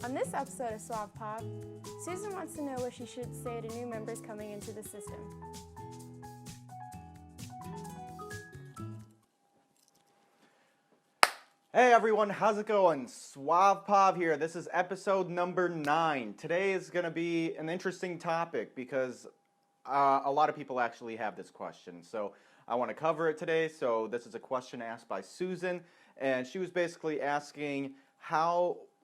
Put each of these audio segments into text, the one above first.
On this episode of Suave Pop, Susan wants to know what she should say to new members coming into the system. Hey everyone, how's it going? Suave Pop here. This is episode number 9. Today is going to be an interesting topic because a lot of people actually have this question. So I want to cover it today. So this is a question asked by Susan, and she was basically asking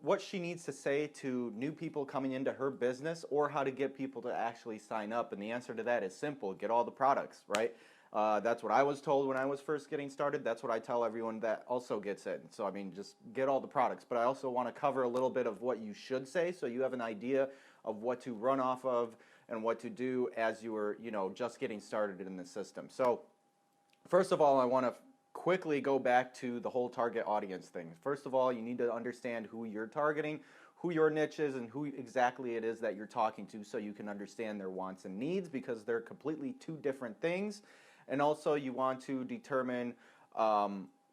what she needs to say to new people coming into her business, or how to get people to actually sign up. And the answer to that is simple: get all the products, right? That's what I was told when I was first getting started. That's what I tell everyone that also gets in. So, I mean, just get all the products. But I also want to cover a little bit of what you should say, so you have an idea of what to run off of and what to do as you are, just getting started in the system. So, first of all, I want to quickly go back to the whole target audience thing. First of all, you need to understand who you're targeting, who your niche is, and who exactly it is that you're talking to, so you can understand their wants and needs, because they're completely two different things. And also you want to determine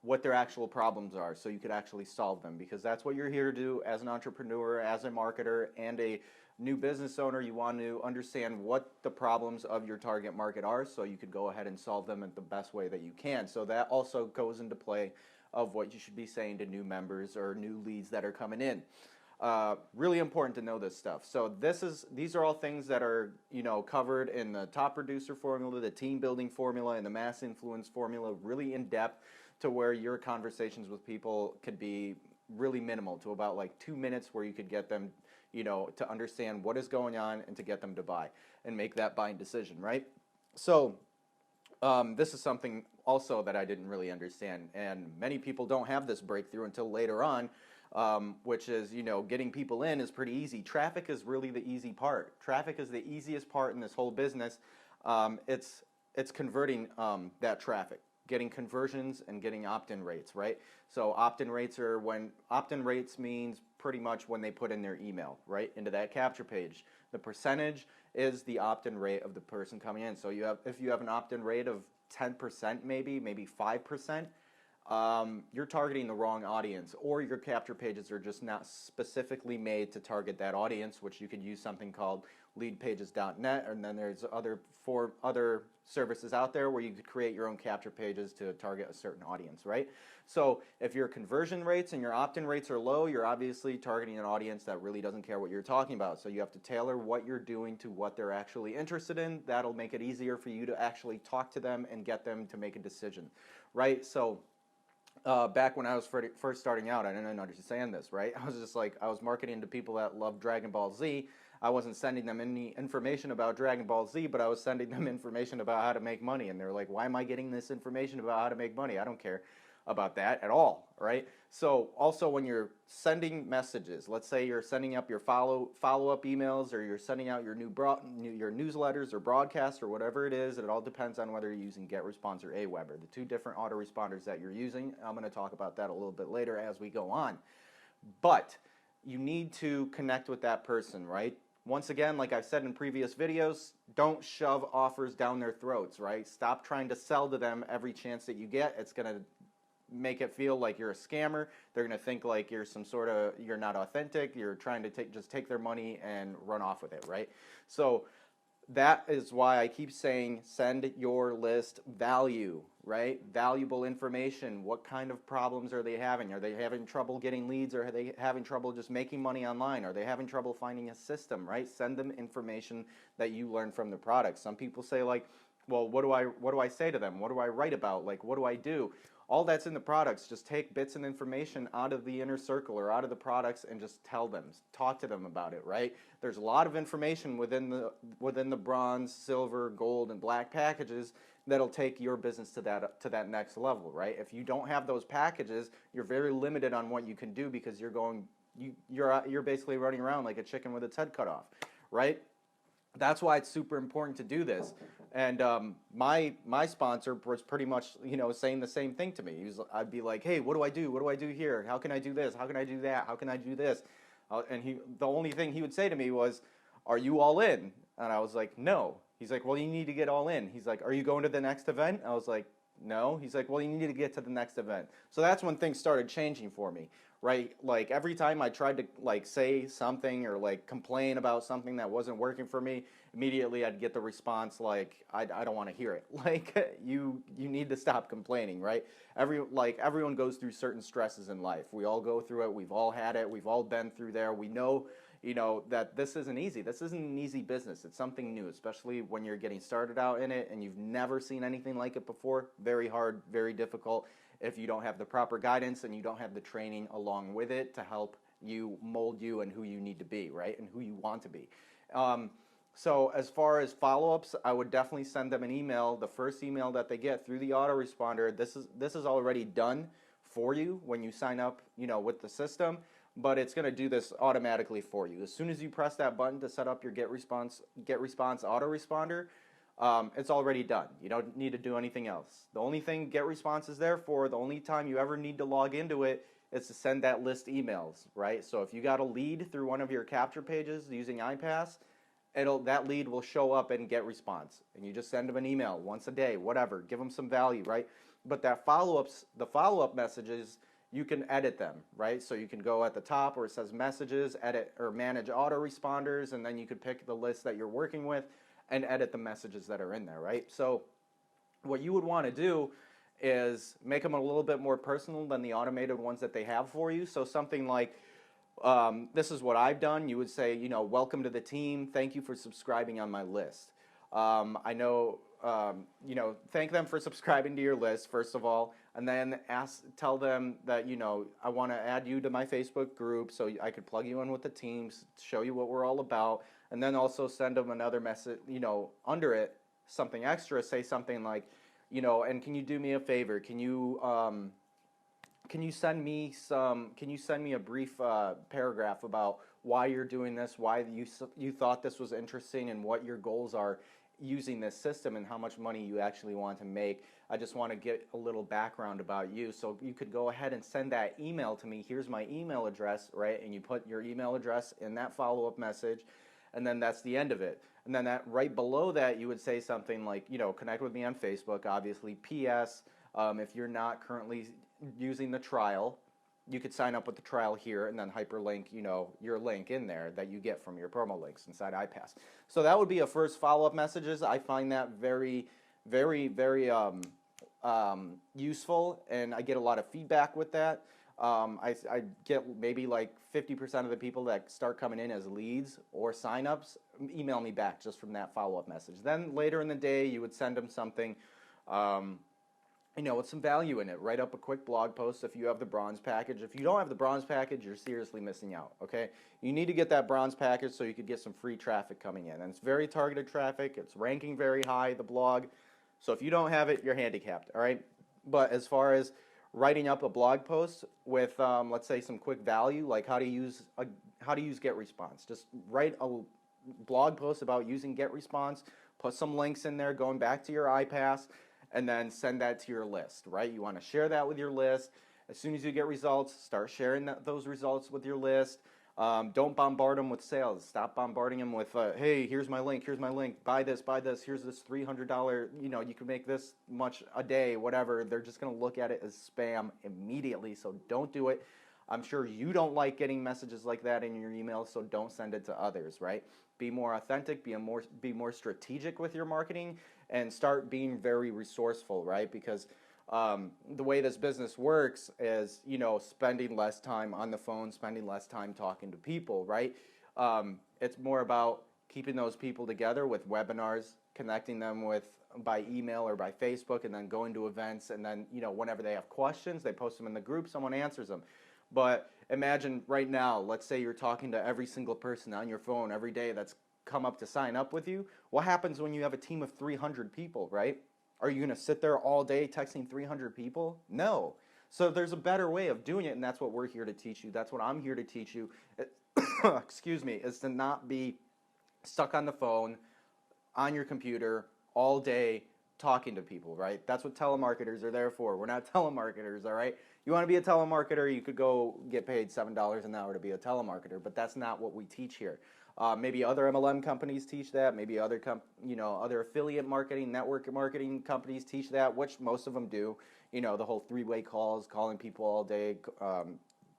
what their actual problems are, so you could actually solve them, because that's what you're here to do as an entrepreneur, as a marketer, and a new business owner. You want to understand what the problems of your target market are, so you could go ahead and solve them in the best way that you can. So that also goes into play of what you should be saying to new members or new leads that are coming in. Really important to know this stuff. So these are all things that are covered in the top producer formula, the team building formula, and the mass influence formula, really in depth, to where your conversations with people could be really minimal, to about like 2 minutes, where you could get them to understand what is going on and to get them to buy and make that buying decision, right? So this is something also that I didn't really understand, and many people don't have this breakthrough until later on. Which is, getting people in is pretty easy. Traffic is really the easy part. Traffic is the easiest part in this whole business. It's converting that traffic, getting conversions and getting opt-in rates, right? So opt-in rates means pretty much when they put in their email, right, into that capture page. The percentage is the opt-in rate of the person coming in. So if you have an opt-in rate of 10%, maybe 5%, you're targeting the wrong audience, or your capture pages are just not specifically made to target that audience, which you could use something called leadpages.net, and then there's other services out there where you could create your own capture pages to target a certain audience, right? So if your conversion rates and your opt-in rates are low, you're obviously targeting an audience that really doesn't care what you're talking about. So you have to tailor what you're doing to what they're actually interested in. That'll make it easier for you to actually talk to them and get them to make a decision, right? So back when I was first starting out, I didn't understand this, right? I was marketing to people that love Dragon Ball Z. I wasn't sending them any information about Dragon Ball Z, but I was sending them information about how to make money. And they're like, why am I getting this information about how to make money? I don't care about that at all, right? So also, when you're sending messages, let's say you're sending up your follow-up emails, or you're sending out your your newsletters or broadcasts or whatever it is, it all depends on whether you're using GetResponse or Aweber, the two different autoresponders that you're using. I'm going to talk about that a little bit later as we go on. But you need to connect with that person, right? Once again, like I've said in previous videos, don't shove offers down their throats, right? Stop trying to sell to them every chance that you get. It's going to make it feel like you're a scammer. They're going to think like you're you're not authentic. You're trying to just take their money and run off with it, right? So that is why I keep saying send your list value, right? Valuable information. What kind of problems are they having? Are they having trouble getting leads, or are they having trouble just making money online? Are they having trouble finding a system, right? Send them information that you learn from the product. Some people say, like, well, what do I say to them? What do I write about? Like, what do I do? All that's in the products. Just take bits and information out of the inner circle or out of the products and just talk to them about it, right? There's a lot of information within the bronze, silver, gold, and black packages that'll take your business to that next level, right? If you don't have those packages, you're very limited on what you can do, because you're basically running around like a chicken with its head cut off, right? That's why it's super important to do this. And my sponsor was pretty much saying the same thing to me. I'd be like, hey, what do I do? What do I do here? How can I do this? How can I do that? How can I do this? And the only thing he would say to me was, are you all in? And I was like, no. He's like, well, you need to get all in. He's like, are you going to the next event? I was like, no. He's like, well, you need to get to the next event. So that's when things started changing for me, right? Like every time I tried to like say something or like complain about something that wasn't working for me, immediately I'd get the response like, I don't want to hear it. Like you need to stop complaining, right? Everyone goes through certain stresses in life. We all go through it. We've all had it. We've all been through there. We know, that this isn't easy. This isn't an easy business. It's something new, especially when you're getting started out in it and you've never seen anything like it before. Very hard, very difficult if you don't have the proper guidance and you don't have the training along with it to help you mold you and who you need to be, right? And who you want to be. So as far as follow-ups, I would definitely send them an email. The first email that they get through the autoresponder, this is already done for you when you sign up, with the system, but it's going to do this automatically for you. As soon as you press that button to set up your get response autoresponder, it's already done. You don't need to do anything else. The only thing get response is there for, the only time you ever need to log into it is to send that list emails, right? So if you got a lead through one of your capture pages using iPass, that lead will show up and get response, and you just send them an email once a day, whatever, give them some value, right? But the follow-up messages, you can edit them, right? So you can go at the top where it says messages, edit or manage autoresponders, and then you could pick the list that you're working with and edit the messages that are in there, right? So what you would want to do is make them a little bit more personal than the automated ones that they have for you. So something like, this is what I've done. You would say, welcome to the team. Thank you for subscribing on my list. I know, thank them for subscribing to your list, first of all, and then tell them that, I want to add you to my Facebook group so I could plug you in with the teams, show you what we're all about, and then also send them another message, under it, something extra, say something like, and can you do me a favor? Can you send me a brief paragraph about why you're doing this, why you thought this was interesting, and what your goals are using this system, and how much money you actually want to make. I just want to get a little background about you. So you could go ahead and send that email to me. Here's my email address, right? And you put your email address in that follow-up message, and then that's the end of it. And then right below that, you would say something like, connect with me on Facebook, obviously. P.S. If you're not currently using the trial, you could sign up with the trial here and then hyperlink, your link in there that you get from your promo links inside iPass. So that would be a first follow-up messages. I find that very, very, very useful, and I get a lot of feedback with that. I get maybe like 50% of the people that start coming in as leads or signups email me back just from that follow-up message. Then later in the day, you would send them something, with some value in it. Write up a quick blog post if you have the bronze package. If you don't have the bronze package, you're seriously missing out, okay? You need to get that bronze package so you could get some free traffic coming in. And it's very targeted traffic. It's ranking very high, the blog. So if you don't have it, you're handicapped, all right? But as far as writing up a blog post with, let's say, some quick value, like how to use GetResponse. Just write a blog post about using GetResponse, put some links in there going back to your iPass, and then send that to your list, right? You want to share that with your list. As soon as you get results, start sharing those results with your list. Don't bombard them with sales. Stop bombarding them with, hey, here's my link, buy this, here's this $300, you can make this much a day, whatever. They're just going to look at it as spam immediately, so don't do it. I'm sure you don't like getting messages like that in your email, so don't send it to others, right? Be more authentic, be more strategic with your marketing, and start being very resourceful, right? Because the way this business works is, spending less time on the phone, spending less time talking to people, right? It's more about keeping those people together with webinars, connecting them by email or by Facebook, and then going to events, and then, whenever they have questions, they post them in the group, someone answers them. But imagine right now, let's say you're talking to every single person on your phone every day that's come up to sign up with you. What happens when you have a team of 300 people, right? Are you going to sit there all day texting 300 people? No. So there's a better way of doing it, and that's what we're here to teach you. That's what I'm here to teach you, excuse me, is to not be stuck on the phone, on your computer, all day talking to people, right? That's what telemarketers are there for. We're not telemarketers, all right? You want to be a telemarketer, you could go get paid $7 an hour to be a telemarketer, but that's not what we teach here. Maybe other MLM companies teach that. Maybe other affiliate marketing, network marketing companies teach that, which most of them do. The whole three-way calls, calling people all day,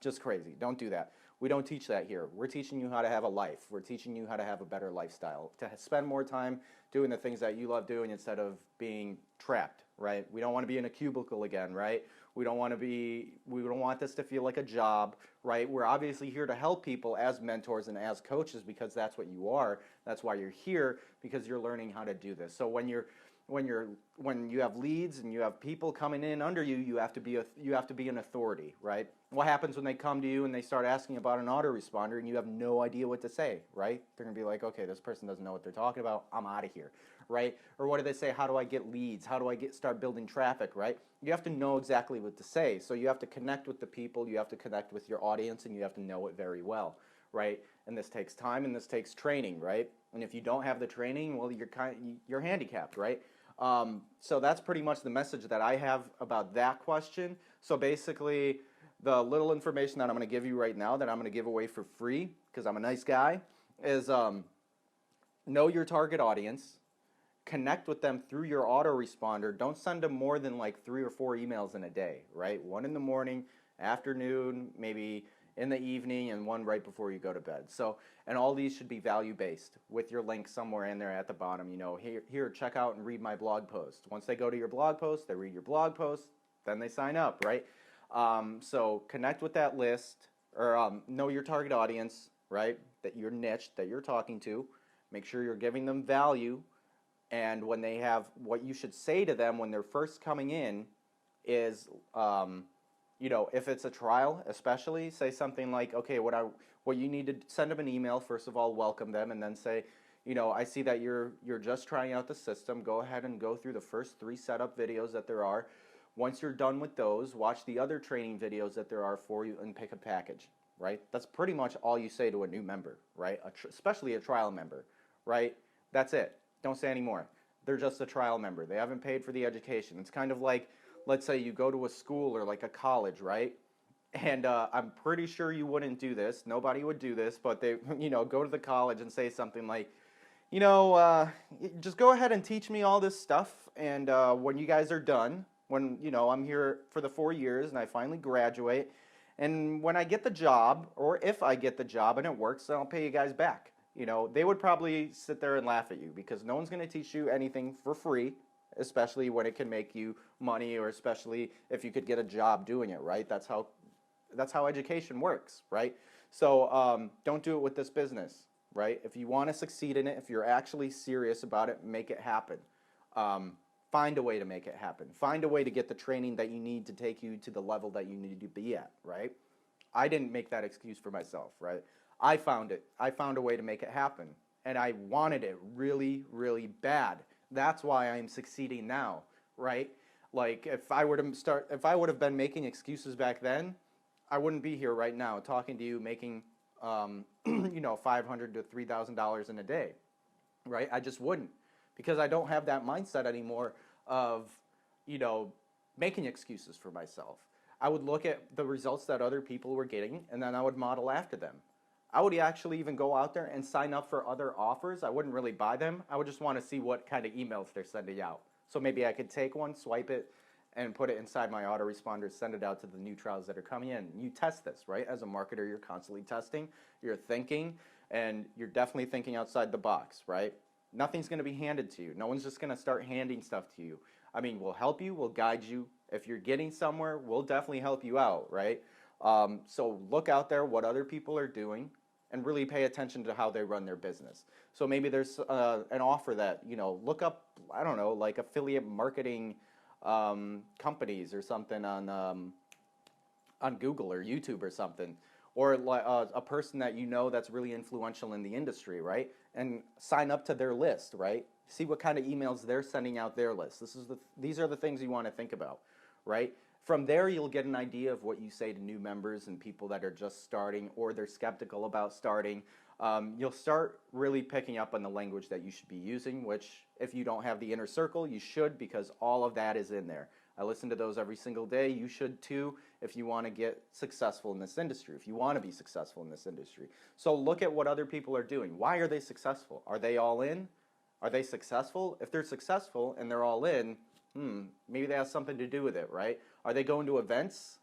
Just crazy. Don't do that. We don't teach that here. We're teaching you how to have a life. We're teaching you how to have a better lifestyle, to spend more time doing the things that you love doing instead of being trapped, right? We don't want to be in a cubicle again, right? We don't want this to feel like a job, right? We're obviously here to help people as mentors and as coaches because that's what you are. That's why you're here, because you're learning how to do this. So when you have leads and you have people coming in under you, you have to be an authority, right? What happens when they come to you and they start asking about an autoresponder and you have no idea what to say, right? They're going to be like, okay, this person doesn't know what they're talking about. I'm out of here, right? Or what do they say? How do I get leads? How do I start building traffic, right? You have to know exactly what to say. So you have to connect with the people, you have to connect with your audience, and you have to know it very well, right? And this takes time and this takes training, right? And if you don't have the training, well, you're handicapped, right? So that's pretty much the message that I have about that question. So basically, the little information that I'm going to give you right now that I'm going to give away for free, because I'm a nice guy, is know your target audience, connect with them through your autoresponder. Don't send them more than like 3 or 4 emails in a day, right? One in the morning, afternoon, maybe in the evening, and one right before you go to bed. So, and all these should be value-based with your link somewhere in there at the bottom. You know, here, check out and read my blog post. Once they go to your blog post, they read your blog post, then they sign up, right? So connect with that list, or know your target audience, right? That your niche that you're talking to. Make sure you're giving them value. And when they have, what you should say to them when they're first coming in is, you know, if it's a trial, especially, say something like, okay, what you need to send them an email. First of all, welcome them, and then say, you know, I see that you're just trying out the system. Go ahead and go through the first 3 setup videos that there are. Once you're done with those, watch the other training videos that there are for you and pick a package, right? That's pretty much all you say to a new member, right? Especially a trial member, right? That's it. Don't say any more. They're just a trial member. They haven't paid for the education. It's kind of like, let's say you go to a school or like a college, right? And I'm pretty sure you wouldn't do this. Nobody would do this, but they, you know, go to the college and say something like, you know, just go ahead and teach me all this stuff. And when you guys are done, when, you know, I'm here for the 4 years and I finally graduate, and when I get the job, or if I get the job and it works, then I'll pay you guys back. You know, they would probably sit there and laugh at you because no one's going to teach you anything for free, especially when it can make you money, or especially if you could get a job doing it, right? That's how education works, right? So don't do it with this business, right? If you want to succeed in it, if you're actually serious about it, make it happen. Find a way to make it happen. Find a way to get the training that you need to take you to the level that you need to be at, right? I didn't make that excuse for myself, right? I found it. I found a way to make it happen, and I wanted it really, really bad. That's why I'm succeeding now, right? Like if I would have been making excuses back then, I wouldn't be here right now talking to you, making you know, $500 to $3,000 in a day, right? I just wouldn't, because I don't have that mindset anymore of, you know, making excuses for myself. I would look at the results that other people were getting, and then I would model after them. I would actually even go out there and sign up for other offers. I wouldn't really buy them. I would just want to see what kind of emails they're sending out. So maybe I could take one, swipe it, and put it inside my autoresponder, send it out to the new trials that are coming in. You test this, right? As a marketer, you're constantly testing, you're thinking, and you're definitely thinking outside the box, right? Nothing's going to be handed to you. No one's just going to start handing stuff to you. I mean, we'll help you, we'll guide you. If you're getting somewhere, we'll definitely help you out, right? So look out there what other people are doing, and really pay attention to how they run their business. So maybe there's an offer that, you know, look up, I don't know, like affiliate marketing companies or something on Google or YouTube or something, or a person that you know that's really influential in the industry, right? And sign up to their list, right? See what kind of emails they're sending out their list. These are the things you want to think about, right? From there, you'll get an idea of what you say to new members and people that are just starting, or they're skeptical about starting. You'll start really picking up on the language that you should be using, which if you don't have the inner circle, you should, because all of that is in there. I listen to those every single day. You should too, if you want to get successful in this industry, if you want to be successful in this industry. So look at what other people are doing. Why are they successful? Are they all in? Are they successful? If they're successful and they're all in, maybe that has something to do with it, right? Are they going to events?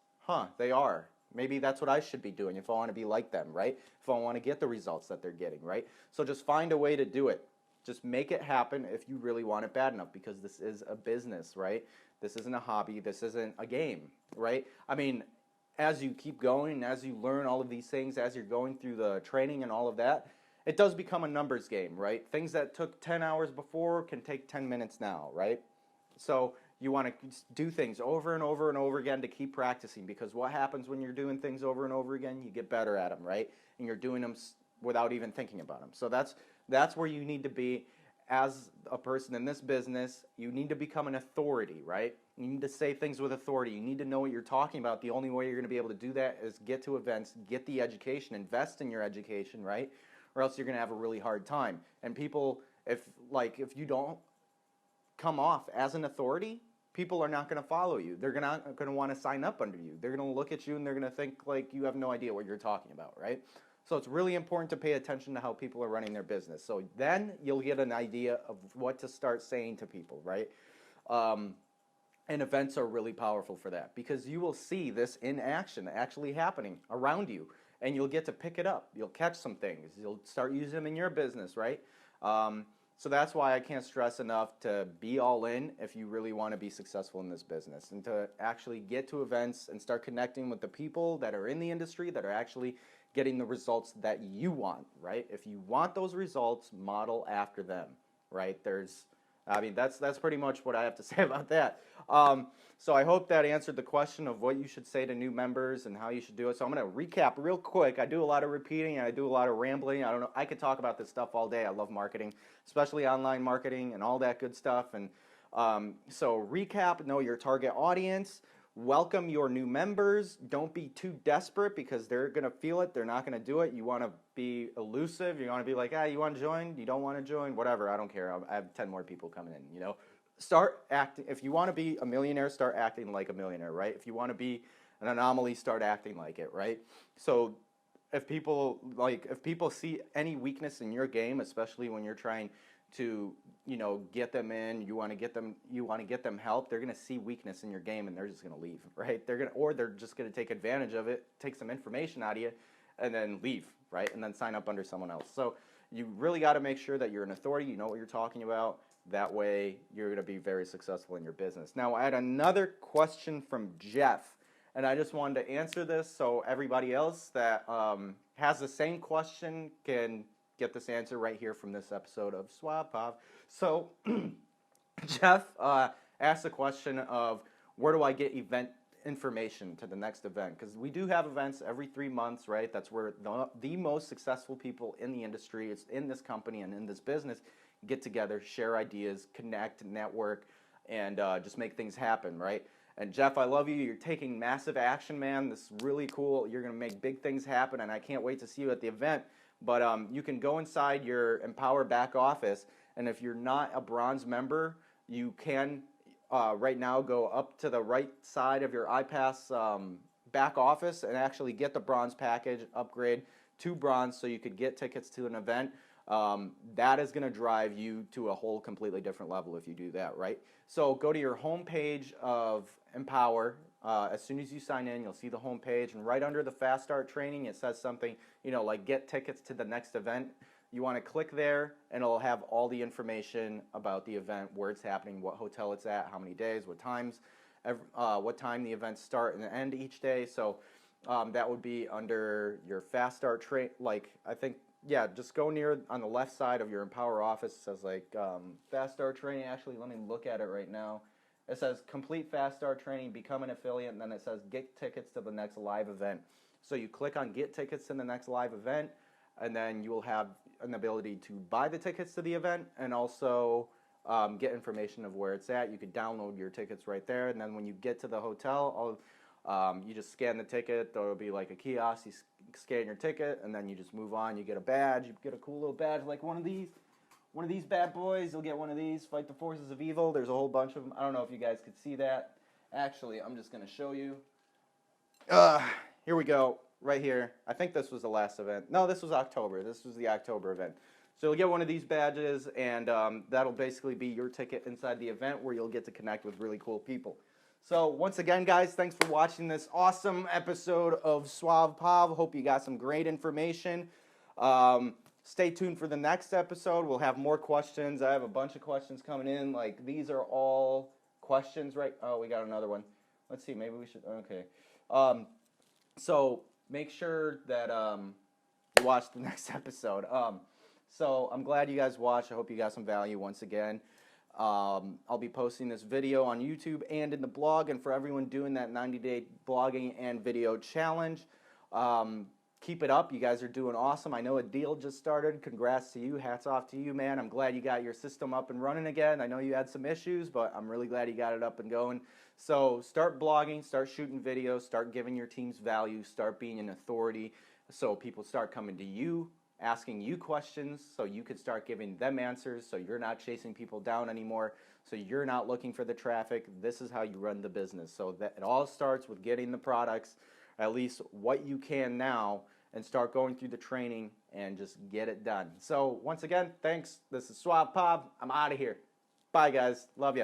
They are. Maybe that's what I should be doing if I want to be like them, right? If I want to get the results that they're getting, right? So just find a way to do it. Just make it happen if you really want it bad enough, because this is a business, right? This isn't a hobby. This isn't a game, right? I mean, as you keep going, as you learn all of these things, as you're going through the training and all of that, it does become a numbers game, right? Things that took 10 hours before can take 10 minutes now, right? So you want to do things over and over and over again to keep practicing, because what happens when you're doing things over and over again? You get better at them, right? And you're doing them without even thinking about them. So that's where you need to be as a person in this business. You need to become an authority, right? You need to say things with authority. You need to know what you're talking about. The only way you're going to be able to do that is get to events, get the education, invest in your education, right? Or else you're going to have a really hard time. And people, if you don't come off as an authority, people are not going to follow you. They're not going to want to sign up under you. They're going to look at you and they're going to think like you have no idea what you're talking about, right? So it's really important to pay attention to how people are running their business. So then you'll get an idea of what to start saying to people, right? And events are really powerful for that, because you will see this in action actually happening around you, and you'll get to pick it up. You'll catch some things. You'll start using them in your business, right? So that's why I can't stress enough to be all in if you really want to be successful in this business, and to actually get to events and start connecting with the people that are in the industry that are actually getting the results that you want, right? If you want those results, model after them, right? That's pretty much what I have to say about that. So I hope that answered the question of what you should say to new members and how you should do it. So I'm going to recap real quick. I do a lot of repeating and I do a lot of rambling. I don't know. I could talk about this stuff all day. I love marketing, especially online marketing and all that good stuff. And so recap, know your target audience. Welcome your new members. Don't be too desperate, because they're going to feel it. They're not going to do it. You want to be elusive. You want to be like, you want to join? You don't want to join? Whatever. I don't care. I have 10 more people coming in, Start acting. If you want to be a millionaire, start acting like a millionaire, right? If you want to be an anomaly, start acting like it, right? So if people see any weakness in your game, especially when you're trying to get them in, you want to get them help, they're going to see weakness in your game and they're just going to leave, right? They're just going to take advantage of it, take some information out of you, and then leave, right? And then sign up under someone else. So you really got to make sure that you're an authority, you know what you're talking about. That way you're going to be very successful in your business. Now I had another question from Jeff, and I just wanted to answer this so everybody else that has the same question can get this answer right here from this episode of Swab Pop. So Jeff asked the question of, where do I get event information to the next event? Because we do have events every 3 months, right? That's where the most successful people in the industry, it's in this company and in this business, get together, share ideas, connect, network, and just make things happen, right? And Jeff, I love you. You're taking massive action, man. This is really cool. You're going to make big things happen, and I can't wait to see you at the event. But you can go inside your Empower back office, and if you're not a bronze member, you can right now go up to the right side of your iPass back office and actually get the bronze package, upgrade to bronze so you could get tickets to an event. That is going to drive you to a whole completely different level if you do that, right? So go to your home page of Empower. As soon as you sign in, you'll see the home page, and right under the Fast Start training, it says something, like get tickets to the next event. You want to click there, and it'll have all the information about the event, where it's happening, what hotel it's at, how many days, what times, what time the events start and end each day. So that would be under your Fast Start train. Just go near on the left side of your Empower office. It says Fast Start training. Actually, let me look at it right now. It says complete Fast Start training, become an affiliate, and then it says get tickets to the next live event. So you click on get tickets to the next live event, and then you will have an ability to buy the tickets to the event and also get information of where it's at. You could download your tickets right there, and then when you get to the hotel, you just scan the ticket. There will be like a kiosk. You scan your ticket, and then you just move on. You get a badge. You get a cool little badge like one of these bad boys. You'll get one of these. Fight the forces of evil. There's a whole bunch of them. I don't know if you guys could see that. Actually, I'm just going to show you. Here we go. Right here. I think this was the last event. No, this was October. This was the October event. So you'll get one of these badges, and that'll basically be your ticket inside the event, where you'll get to connect with really cool people. So once again, guys, thanks for watching this awesome episode of Suave Pav. Hope you got some great information. Stay tuned for the next episode. We'll have more questions. I have a bunch of questions coming in. Like, these are all questions, right? Oh, we got another one. Let's see. Maybe we should. Okay. So make sure that you watch the next episode. So I'm glad you guys watched. I hope you got some value once again. I'll be posting this video on YouTube and in the blog, and for everyone doing that 90-day blogging and video challenge, keep it up. You guys are doing awesome. I know a deal just started. Congrats to you. Hats off to you, man. I'm glad you got your system up and running again. I know you had some issues, but I'm really glad you got it up and going. So start blogging, start shooting videos, start giving your teams value, start being an authority so people start coming to you, asking you questions so you could start giving them answers so you're not chasing people down anymore, so you're not looking for the traffic. This is how you run the business. So that it all starts with getting the products, at least what you can now, and start going through the training and just get it done. So once again, thanks. This is Suave Pav. I'm out of here. Bye, guys. Love you.